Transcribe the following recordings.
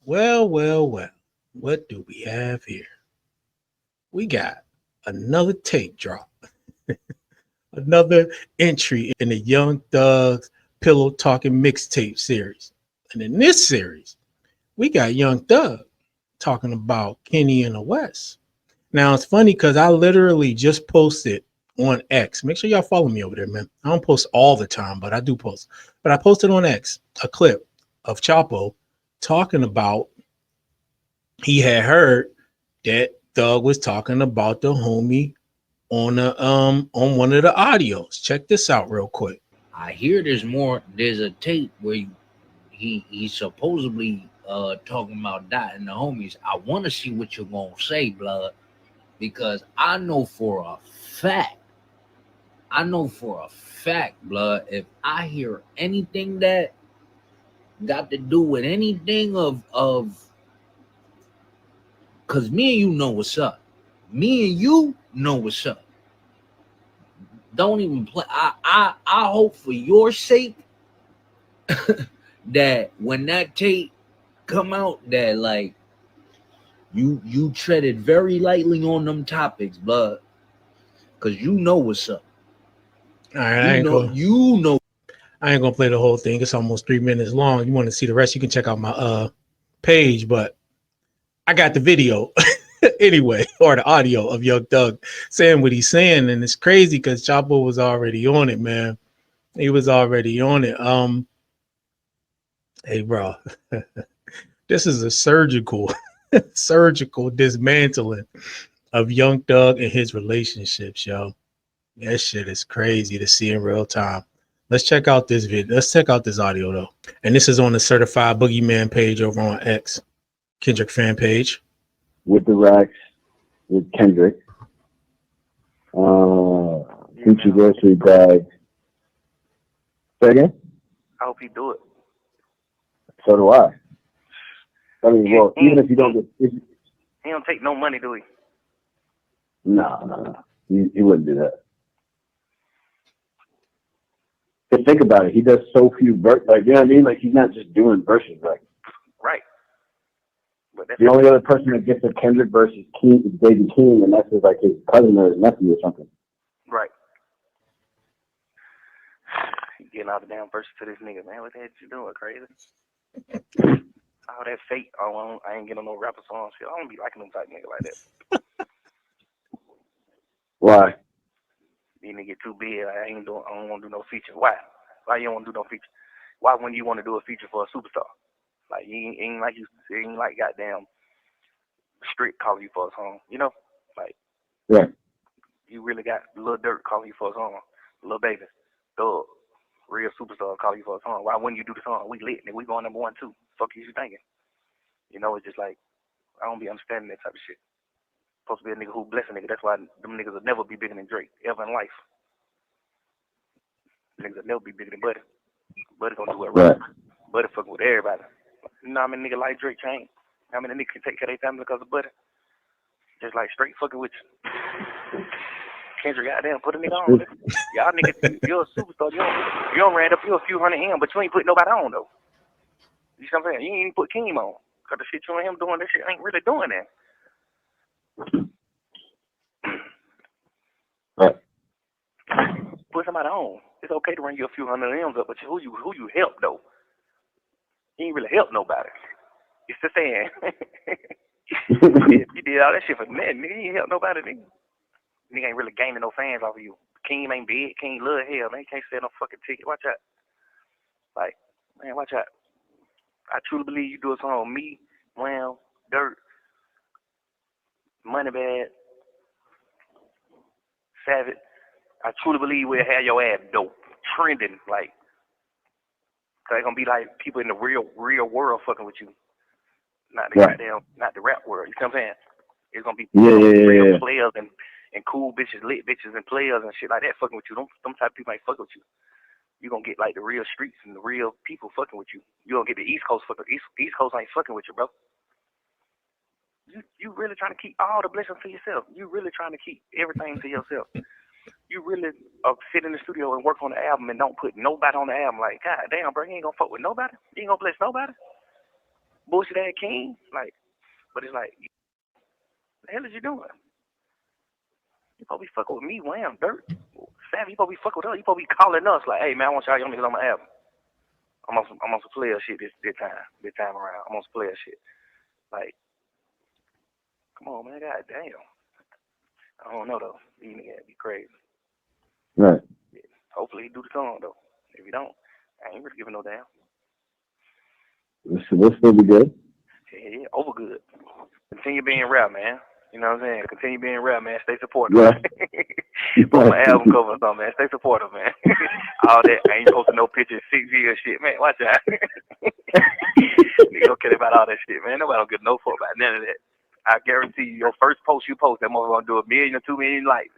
Well, well, well. What do we have here? We got another tape drop, another entry in the Young Thug's Pillow Talking mixtape series. And in this series, we got Young Thug talking about Kenny and the West. Now it's funny because I literally just posted on X. Make sure y'all follow me over there, man. I don't post all the time, but I do post. But I posted on X a clip of Chapo talking about he had heard that Thug was talking about the homie on one of the audios. Check this out real quick. I hear there's a tape where he's supposedly talking about that and the homies. I want to see what you're gonna say, blood, because I know for a fact, blood, if I hear anything that got to do with anything of because me and you know what's up. Me and you know what's up. Don't even play. I hope for your sake that when that tape come out, that like you treaded very lightly on them topics, blood, because you know what's up. All right, You know. I ain't gonna play the whole thing. It's almost 3 minutes long. You want to see the rest? You can check out my page, but I got the video anyway, or the audio of Young Thug saying what he's saying, and it's crazy because Chapo was already on it, man. He was already on it. Hey, bro, this is a surgical dismantling of Young Thug and his relationships, yo. That shit is crazy to see in real time. Let's check out this video. Let's check out this audio though. And this is on the Certified Boogeyman page over on X, Kendrick fan page. With the racks, with Kendrick. Future grocery bag. Say again? I hope he do it. So do I. I mean, well, even if you don't get... He don't take no money, do he? No. He wouldn't do that. But think about it. He does so few verses. Like, you know what I mean? Like, he's not just doing verses. Like, right. But that's the only other person that gets a Kendrick versus Keem is Baby Keem, and that's like his cousin or his nephew or something. Right. You getting all the damn verses to this nigga, man. What the heck you doing, crazy? All that fake. I ain't getting no rapper songs. I don't be liking them type nigga like that. Why? These niggas get too big. I don't want to do no feature. Why? Why you don't want to do no feature? Why wouldn't you want to do a feature for a superstar? Like, you ain't like goddamn Strict calling you for a song, you know? Like, yeah. You really got Lil Durk calling you for a song, Lil Baby, Thug, real superstar calling you for a song. Why wouldn't you do the song? We lit, nigga. We going number 1, 2. Fuck you thinking? You know, it's just like, I don't be understanding that type of shit. Supposed to be a nigga who bless a nigga. That's why them niggas will never be bigger than Drake, ever in life. Niggas will never be bigger than Buddy. Buddy gonna do it right. Buddy fucking with everybody. You know how many niggas like Drake change? How many niggas can take care of their family because of Buddy? Just like straight fucking with you. Kendrick, goddamn, put a nigga on. Y'all niggas, you're a superstar. You don't ran up you a few hundred M, but you ain't put nobody on though. You see what I'm saying? You ain't even put Keem on. Cause the shit you and him doing, this shit ain't really doing that. Right. Put somebody on. It's okay to run you a few hundred M's up, but who you help though? You ain't really help nobody. It's the saying. You did all that shit for nothing, nigga. You ain't help nobody, nigga. Nigga ain't really gaining no fans off of you. Keem ain't big. Keem love hell, man. He can't sell no fucking ticket. Watch out. Like, man, watch out. I truly believe you do a song on me, Wham, Dirt, Moneybag, Savage. I truly believe we'll have your ass dope, trending, like, cause it's gonna be like people in the real world fucking with you, not the goddamn, not the rap world. You know what I'm saying? It's gonna be real players and cool bitches, lit bitches, and players and shit like that fucking with you. Them type of people ain't fucking with you. You gonna get like the real streets and the real people fucking with you. You gonna get the East Coast fucking. East Coast ain't fucking with you, bro. You really trying to keep all the blessings to yourself. You really trying to keep everything to yourself. You really sit in the studio and work on the album and don't put nobody on the album. Like, God damn, bro, you ain't gonna fuck with nobody. You ain't gonna bless nobody. bullshit ass king. Like, but it's like, what the hell is you doing? You supposed to be fucking with me, Wham, Dirt. Savvy, you supposed to be fucking with us. You supposed to be calling us like, hey man, I want y'all young niggas on my album. I'm on some player shit this time around. I'm on some player shit. Like, come on, man, god damn. I don't know though. These niggas be crazy. Right. Yeah. Hopefully he do the song though. If he don't, I ain't really giving no damn. This will be good. Yeah, over good. Continue being rap, man. You know what I'm saying? Continue being rap, man. Stay supportive. Yeah. Put my album cover or something, man. Stay supportive, man. All that. I ain't posting no pictures, 6 years shit, man. Watch out. Nigga don't care about all that shit, man. Nobody don't give no fuck about none of that. I guarantee you, your first post you post, that motherfucker gonna do 1 million or 2 million likes.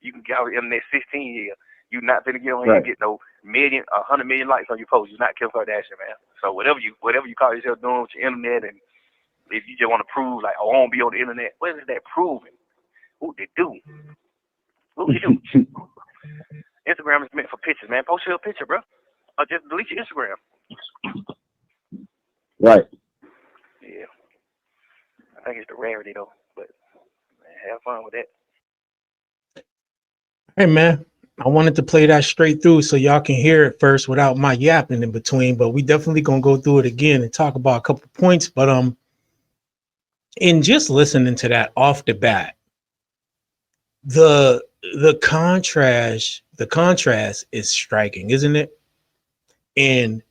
You can get on the internet 16 years. You not finna get on here and get no 100 million likes on your post. You're not Kim Kardashian, man. So whatever you call yourself doing with your internet, and if you just want to prove like, oh, I won't be on the internet, what is that proving? What they do? What you do? Instagram is meant for pictures, man. Post your picture, bro, or just delete your Instagram. Right. Yeah. I think it's the rarity though, but man, have fun with that. Hey man, I wanted to play that straight through so y'all can hear it first without my yapping in between, but we definitely gonna go through it again and talk about a couple points. But in just listening to that off the bat, the contrast is striking, isn't it? In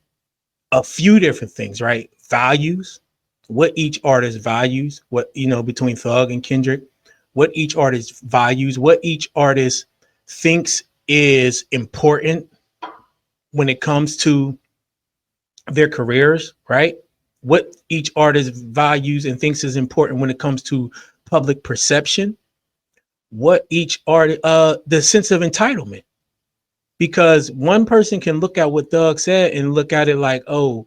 a few different things, right? Values, what each artist values, what, you know, between Thug and Kendrick, what each artist values, what each artist thinks is important when it comes to their careers, right? What each artist values and thinks is important when it comes to public perception, what each artist, the sense of entitlement. Because one person can look at what Thug said and look at it like, oh,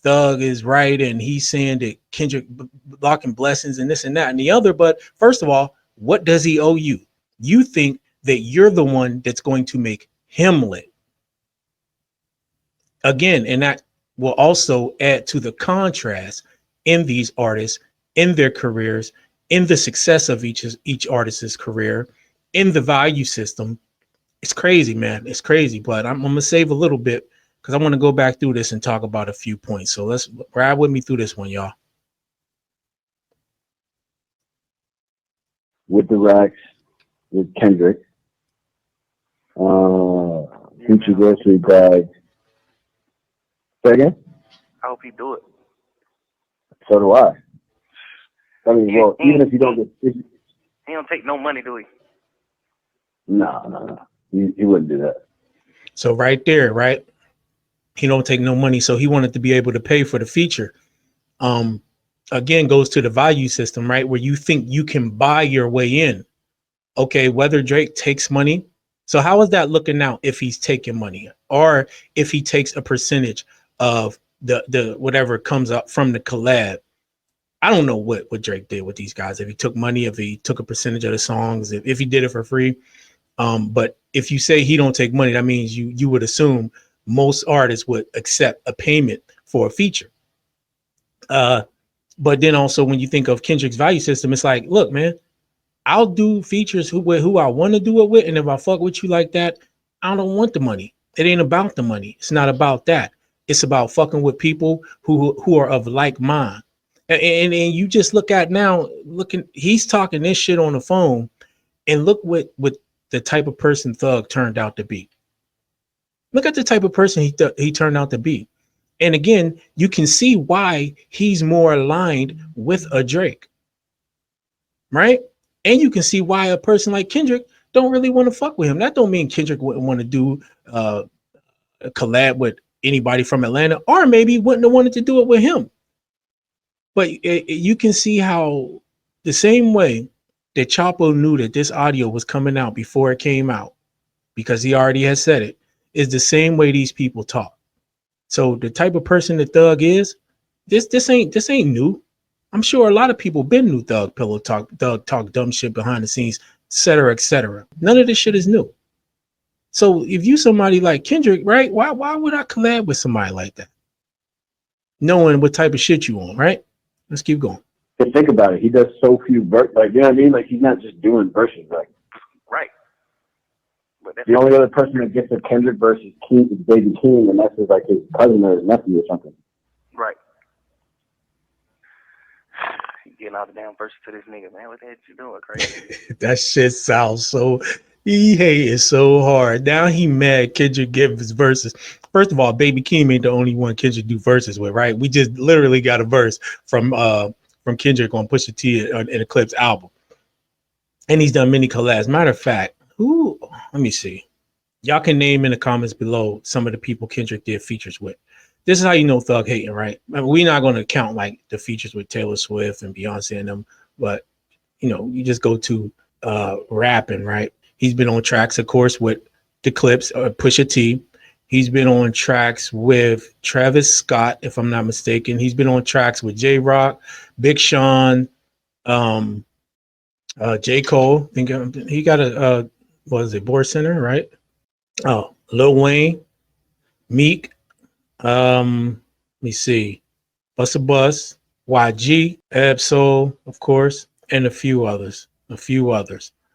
Thug is right and he's saying that Kendrick blocking blessings and this and that and the other. But first of all, what does he owe you? You think that you're the one that's going to make him lit. Again, and that will also add to the contrast in these artists, in their careers, in the success of each artist's career, in the value system. It's crazy, man. It's crazy, but I'm gonna save a little bit because I want to go back through this and talk about a few points. So let's ride with me through this one, y'all. With the racks, with Kendrick, future grocery bag. Say again? I hope he do it. So do I. I mean, well, even if you don't get, he don't take no money, do he? No. He wouldn't do that. So right there, right? He don't take no money, so he wanted to be able to pay for the feature. Again, goes to the value system, right? Where you think you can buy your way in. Okay, whether Drake takes money. So how is that looking now if he's taking money or if he takes a percentage of the whatever comes up from the collab? I don't know what Drake did with these guys. If he took money, if he took a percentage of the songs, if he did it for free. But if you say he don't take money, that means you would assume most artists would accept a payment for a feature. But then also when you think of Kendrick's value system, it's like, look, man, I'll do features who I want to do it with. And if I fuck with you like that, I don't want the money. It ain't about the money. It's not about that. It's about fucking with people who are of like mind. And you just look at now, he's talking this shit on the phone, and look what the type of person Thug turned out to be. Look at the type of person he turned out to be. And again, you can see why he's more aligned with a Drake, right? And you can see why a person like Kendrick don't really want to fuck with him. That don't mean Kendrick wouldn't want to do a collab with anybody from Atlanta, or maybe wouldn't have wanted to do it with him. But you can see how the same way that Chapo knew that this audio was coming out before it came out, because he already has said it, is the same way these people talk. So the type of person that Thug is, this ain't new. I'm sure a lot of people been knew Thug talk dumb shit behind the scenes, et cetera, et cetera. None of this shit is new. So if you somebody like Kendrick, right? Why would I collab with somebody like that? knowing what type of shit you on, right? Let's keep going. But think about it. He does so few verses. Like, you know what I mean? Like, he's not just doing verses. Like, Right. But that's the only other person that gets a Kendrick versus Keem is Baby Keem, and that's like his cousin or his nephew or something. right. You getting all the damn verses to this nigga, man. What the hell you doing, crazy? That shit sounds so. He hating so hard. Now he mad Kendrick give his verses. First of all, Baby Keem ain't the only one Kendrick do verses with, right? We just literally got a verse from Kendrick on Pusha T in Eclipse album, and he's done many collabs. Matter of fact, who? Let me see. Y'all can name in the comments below some of the people Kendrick did features with. This is how you know Thug hating, right? I mean, we're not going to count like the features with Taylor Swift and Beyonce and them, but you know, you just go to rapping, right? He's been on tracks, of course, with the Clips, Pusha T. He's been on tracks with Travis Scott, if I'm not mistaken. He's been on tracks with J Rock, Big Sean, J Cole. I think he got a what is it, Board Center, right? Oh, Lil Wayne, Meek. Let me see, Busta Bus, YG, Absol, of course, and a few others.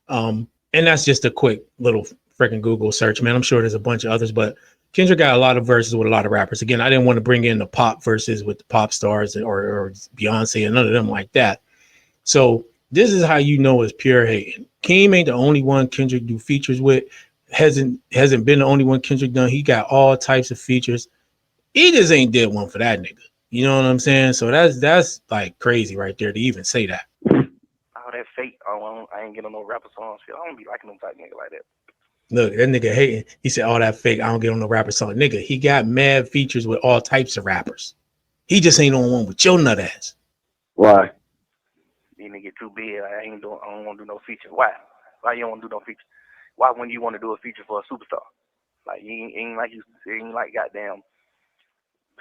And that's just a quick little freaking Google search, man. I'm sure there's a bunch of others, but Kendrick got a lot of verses with a lot of rappers. Again, I didn't want to bring in the pop verses with the pop stars or Beyonce and none of them like that. So this is how you know it's pure hating. Keem ain't the only one Kendrick do features with. Hasn't been the only one Kendrick done. He got all types of features. He just ain't did one for that nigga. You know what I'm saying? So that's like crazy right there to even say that. All that fake, I ain't getting on no rapper songs. Shit, I don't be liking them type nigga like that. Look, that nigga hating. He said all that fake. I don't get on the rapper song. Nigga, he got mad features with all types of rappers. He just ain't on one with your nut ass. Why? These niggas get too big. I don't want to do no feature. Why? Why you don't want to do no feature? Why wouldn't you want to do a feature for a superstar? Like you ain't like goddamn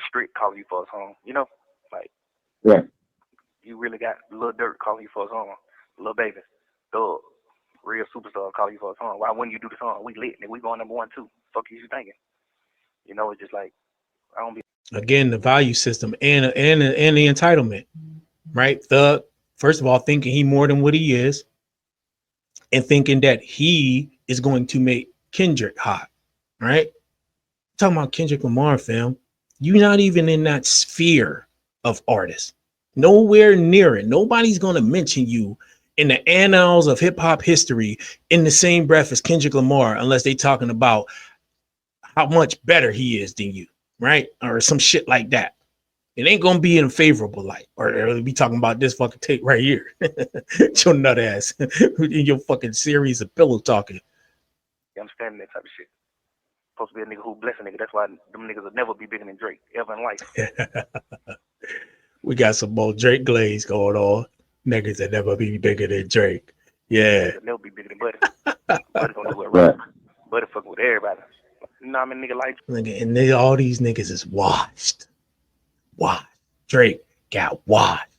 Strict calling you for a song. You know, like Yeah. You really got Lil Durk calling you for a song. Lil Baby, Thug, real superstar calling you for a song. Why wouldn't you do the song? We lit and we going number 1 too. Fuck you thinking? You know, it's just like I don't be. Again, the value system and the entitlement, right? Thug, first of all, thinking he more than what he is, and thinking that he is going to make Kendrick hot, right? Talking about Kendrick Lamar, fam. You're not even in that sphere of artists. Nowhere near it. Nobody's going to mention you in the annals of hip hop history in the same breath as Kendrick Lamar, unless they talking about how much better he is than you, right? Or some shit like that. It ain't going to be in a favorable light, or they'll be talking about this fucking tape right here. Your nut ass in your fucking series of pillow talking. You understand that type of shit? Supposed to be a nigga who bless a nigga. That's why them niggas will never be bigger than Drake ever in life. We got some more Drake glaze going on. Niggas that never be bigger than Drake. Yeah. They'll never be bigger than Buddy. Buddy gonna do it right. Buddy fucking with everybody. You know what I mean? Nigga like And all these niggas is washed. Washed. Drake got washed.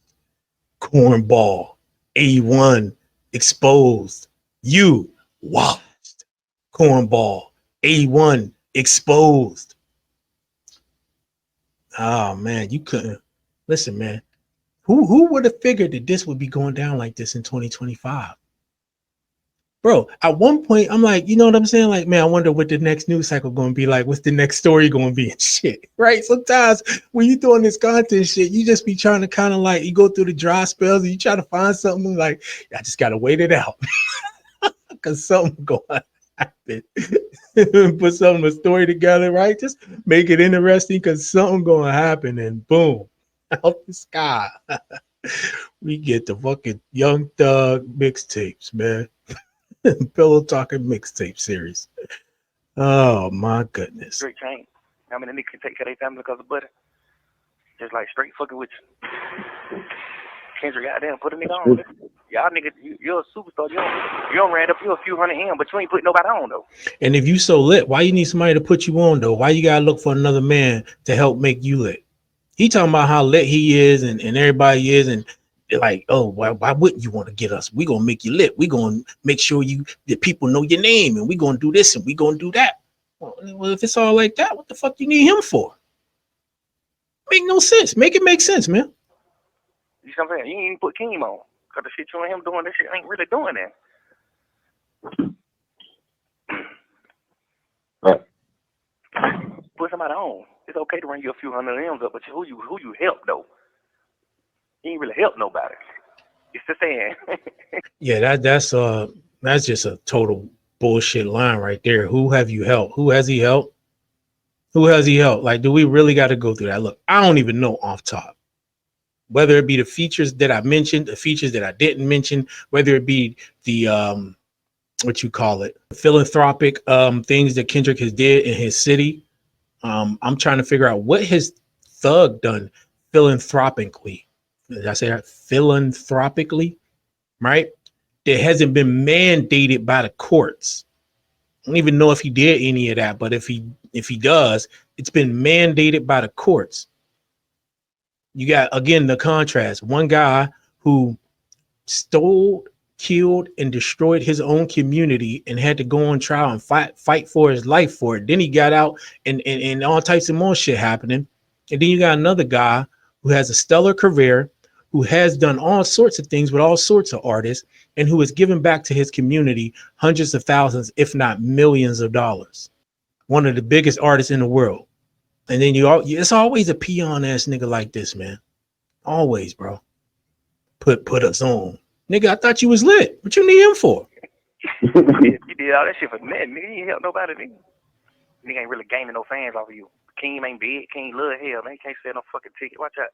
Cornball. A1 exposed. You washed. Cornball. A1 exposed. Oh man, you couldn't. Listen, man. Who would have figured that this would be going down like this in 2025? Bro, at one point, I'm like, you know what I'm saying? Like, man, I wonder what the next news cycle going to be like. What's the next story going to be and shit, right? Sometimes when you're doing this content shit, you just be trying to kind of like, you go through the dry spells and you try to find something like, I just got to wait it out because something going to happen. Put a story together, right? Just make it interesting because something going to happen and boom. Out the sky, we get the fucking Young Thug mixtapes, man. Pillow talking mixtape series. Oh my goodness. Drake changed. How many niggas can take care of their family because of Buddy? Just like straight fucking with you. Kendrick out there and put a nigga on. Y'all niggas, you're a superstar. You don't ran up you a few hundred M, but you ain't put nobody on though. And if you so lit, why you need somebody to put you on though? Why you gotta look for another man to help make you lit? He talking about how lit he is and everybody is, and they're like, oh, why wouldn't you want to get us? We gonna make you lit. We gonna make sure that people know your name, and we gonna do this and we gonna do that. Well, if it's all like that, what the fuck you need him for? Make no sense. Make it make sense, man. You see what I'm saying? You ain't even put Keem on. Because the shit you and him doing, this shit ain't really doing that. Right. Put somebody on. It's okay to run you a few hundred M's up, but who you help, though? You ain't really help nobody. It's the saying. Yeah, that's just a total bullshit line right there. Who have you helped? Who has he helped? Who has he helped? Like, do we really got to go through that? Look, I don't even know off top. Whether it be the features that I mentioned, the features that I didn't mention, whether it be the what you call it, philanthropic things that Kendrick has did in his city. I'm trying to figure out what has Thug done philanthropically. Did I say that? Philanthropically, right? That hasn't been mandated by the courts. I don't even know if he did any of that, but if he does, it's been mandated by the courts. You got, again, the contrast. One guy who stole, killed, and destroyed his own community and had to go on trial and fight for his life for it. Then he got out and all types of more shit happening. And then you got another guy who has a stellar career, who has done all sorts of things with all sorts of artists, and who has given back to his community hundreds of thousands, if not millions of dollars. One of the biggest artists in the world. And then it's always a peon ass nigga like this, man. Always, bro. Put us on. Nigga, I thought you was lit. What you need him for? You did all that shit for nothing. Nigga, you ain't help nobody, nigga. Nigga ain't really gaining no fans off of you. Keem ain't big. Keem love hell. Man, can't sell no fucking ticket. Watch out.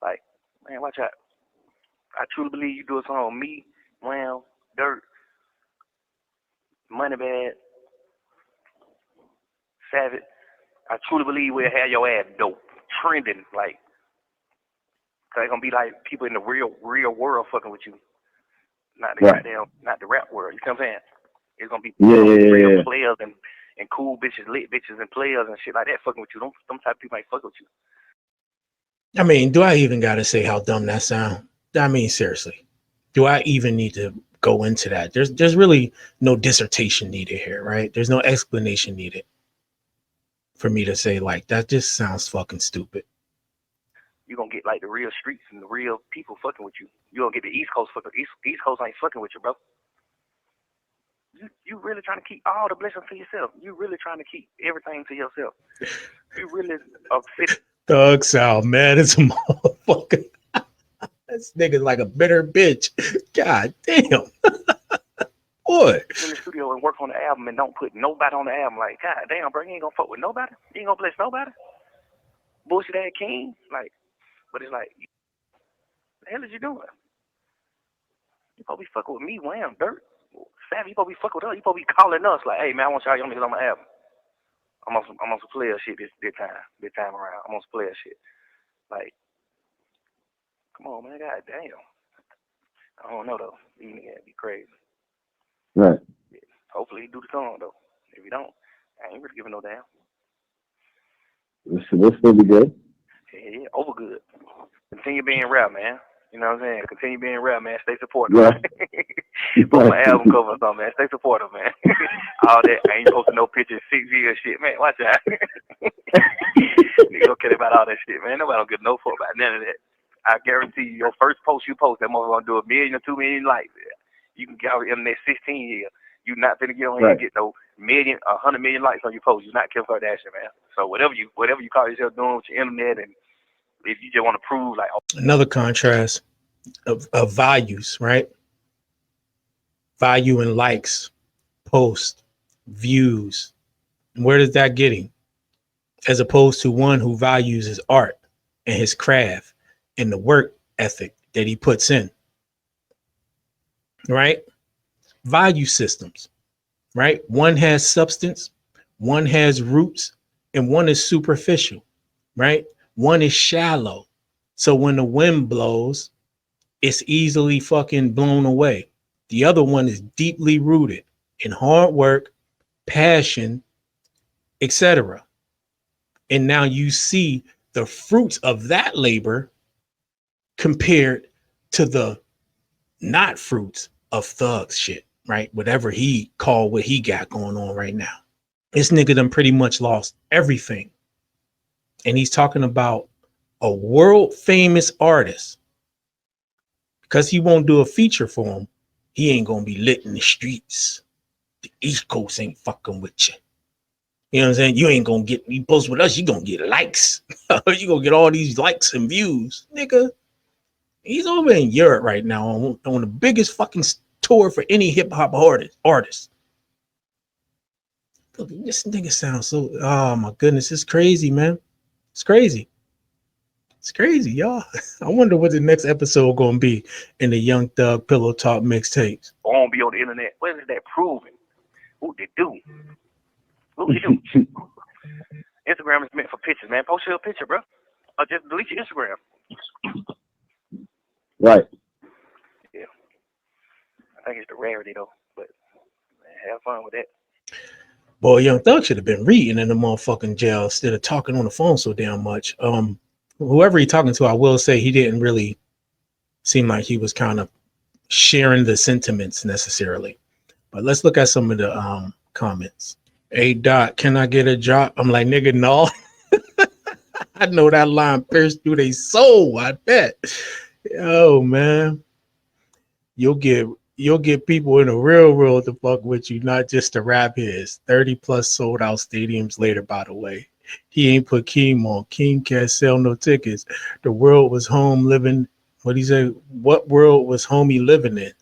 Like, man, watch out. I truly believe you do a song on me, Wham, Dirt, Moneybag, Savage. I truly believe we'll have your ass dope, trending, like, cause it's gonna be like people in the real world fucking with you, not the goddamn, not the rap world. You see what I'm saying? It's gonna be real players and cool bitches, lit bitches, and players and shit like that fucking with you. Them type of people ain't fucking with you. I mean, do I even gotta say how dumb that sound? I mean, seriously, do I even need to go into that? There's really no dissertation needed here, right? There's no explanation needed for me to say, like, that just sounds fucking stupid. You're gonna get like the real streets and the real people fucking with you. You gonna get the East Coast fucking. East Coast ain't fucking with you, bro. You really trying to keep all the blessings to yourself. You really trying to keep everything to yourself. You really upset. Thug sound mad as a motherfucker. This nigga's like a bitter bitch. God damn. Boy. In the studio and work on the album and don't put nobody on the album. Like, God damn, bro, you ain't gonna fuck with nobody. You ain't gonna bless nobody. Bullshit ass King. Like, but it's like, what the hell is you doing? You supposed to be fucking with me, Wham, Dirt. Savvy, you supposed to be fucking with us. You supposed to be calling us like, hey, man, I want y'all young niggas on my album. I'm on some player shit this time around. I'm on some player shit. Like, come on, man, god damn. I don't know, though. These niggas be crazy. Right. Yeah. Hopefully he do the song, though. If he don't, I ain't really giving no damn. This still be good? Yeah, over good. Continue being rap, man. You know what I'm saying? Continue being rap, man. Stay supportive. Yeah. Put my album cover or something, man. Stay supportive, man. All that. I ain't posting no pictures, 6 years shit, man. Watch out. Nigga don't care about all that shit, man. Nobody don't give no fuck about none of that. I guarantee you, your first post you post, that motherfucker gonna do 1 million or 2 million likes. You can get out in the next 16 years. You not finna get on here and get no 100 million likes on your post. You not Kim Kardashian, man. So whatever you call yourself doing with your internet, and if you just want to prove, like, another contrast of values, right? Value in likes, posts, views. And where does that get him? As opposed to one who values his art and his craft and the work ethic that he puts in, right? Value systems, right? One has substance, one has roots, and one is superficial, right? One is shallow. So when the wind blows, it's easily fucking blown away. The other one is deeply rooted in hard work, passion, etc. And now you see the fruits of that labor compared to the not fruits of Thug's shit, right? Whatever he called what he got going on right now. This nigga done pretty much lost everything. And he's talking about a world famous artist. Because he won't do a feature for him, he ain't gonna be lit in the streets. The East Coast ain't fucking with you. You know what I'm saying? You ain't gonna get, you post with us, you gonna get likes. You gonna get all these likes and views. Nigga, he's over in Europe right now on the biggest fucking tour for any hip hop artist. This nigga sounds so, oh my goodness, it's crazy, man. It's crazy. It's crazy, y'all. I wonder what the next episode gonna be in the Young Thug Pillow Talk mixtapes. Won't be on the internet. What is that proving? What they do? What they do? Instagram is meant for pictures, man. Post your picture, bro. Or just delete your Instagram. Right. Yeah. I think it's the rarity though, but man, have fun with that. Boy, Young Thug should have been reading in the motherfucking jail instead of talking on the phone so damn much. Whoever he talking to, I will say he didn't really seem like he was kind of sharing the sentiments necessarily. But let's look at some of the comments. Hey Doc, can I get a drop? I'm like, nigga, no. I know that line pierced through their soul. I bet. Oh man, you'll get people in the real world to fuck with you, not just the rap heads. 30 plus sold out stadiums later, by the way. He ain't put Keem on. Keem can't sell no tickets. The world was home living. What he say? What world was homie living in?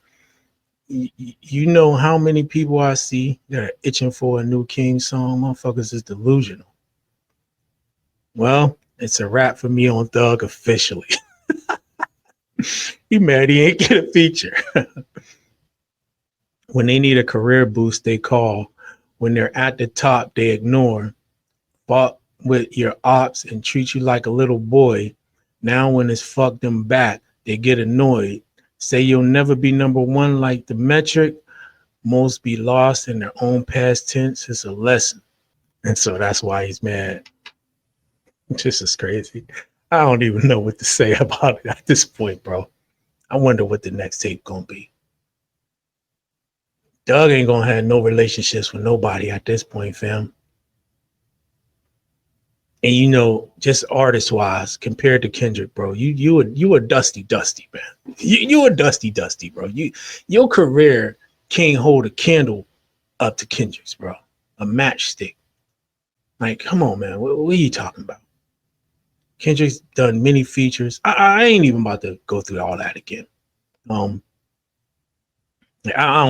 You know how many people I see that are itching for a new King song? Motherfuckers is delusional. Well, it's a wrap for me on Thug officially. He mad he ain't get a feature. When they need a career boost, they call. When they're at the top, they ignore. Fought with your ops and treat you like a little boy. Now when it's fuck them back, they get annoyed. Say you'll never be number one like the metric. Most be lost in their own past tense. It's a lesson. And so that's why he's mad. This is crazy. I don't even know what to say about it at this point, bro. I wonder what the next tape gonna be. Doug ain't gonna have no relationships with nobody at this point, fam. And you know, just artist wise, compared to Kendrick, bro, you a dusty, man. You a dusty, bro. Your career can't hold a candle up to Kendrick's, bro. A matchstick. Like, come on, man. What are you talking about? Kendrick's done many features. I ain't even about to go through all that again. I don't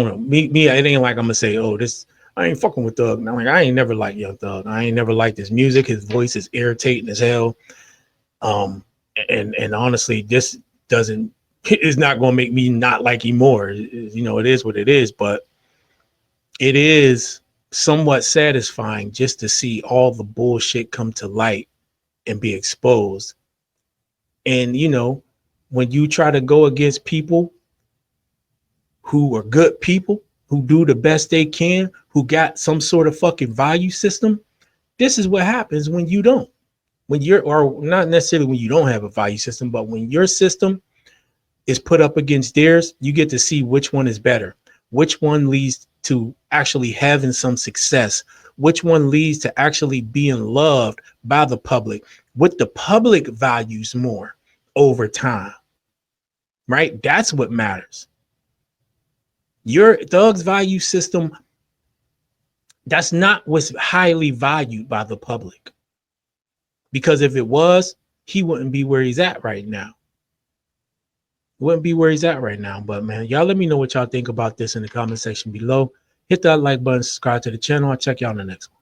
know. Me, it ain't like I'm gonna say, oh, this I ain't fucking with Thug. Like, I ain't never liked Young Thug. I ain't never liked his music. His voice is irritating as hell. And honestly, this is not gonna make me not like him more. You know, it is what it is, but it is somewhat satisfying just to see all the bullshit come to light and be exposed. And you know, when you try to go against people who are good people, who do the best they can, who got some sort of fucking value system, this is what happens when you don't. When you're, or not necessarily when you don't have a value system, but when your system is put up against theirs, you get to see which one is better, which one leads to actually having some success, which one leads to actually being loved by the public, what the public values more over time, right? That's what matters. Your Thug's value system, that's not what's highly valued by the public. Because if it was, he wouldn't be where he's at right now. Wouldn't be where he's at right now. But man, y'all let me know what y'all think about this in the comment section below. Hit that like button, subscribe to the channel. I'll check y'all in the next one.